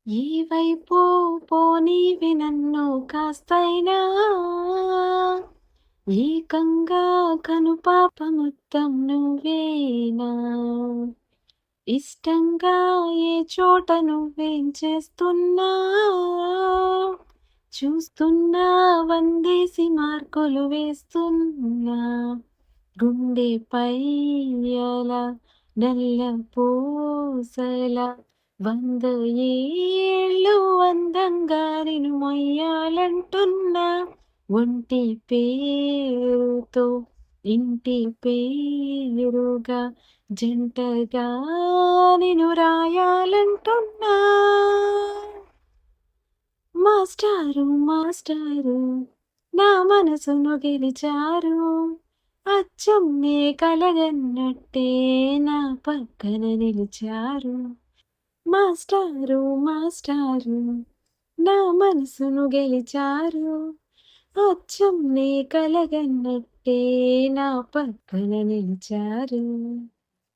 ఈ వైపు పోనీవి నన్ను కాస్తైనా ఏకంగా కనుపాప మొత్తం నువ్వేనా ఇష్టంగా ఏ చోట నువ్వేం చేస్తున్నా చూస్తున్నా వందేసి మార్కులు వేస్తున్నా గుండెపై అలా నల్ల పూసల వంద ఏళ్ళు అందంగా నిన్ను మొయ్యాలంటున్నా ఒంటి పేరుతో ఇంటి పేరుగా జంటగా నిన్ను రాయాలంటున్నా మాస్టారు మాస్టారు నా మనసును గెలిచారు అచ్చం నే కలగన్నట్టే నా పక్కన నిలిచారు మాస్టారు మాస్టారు నా మనసును గెలిచారు అచ్చం నే కలగన్నట్టే నా పక్కన నిలిచారు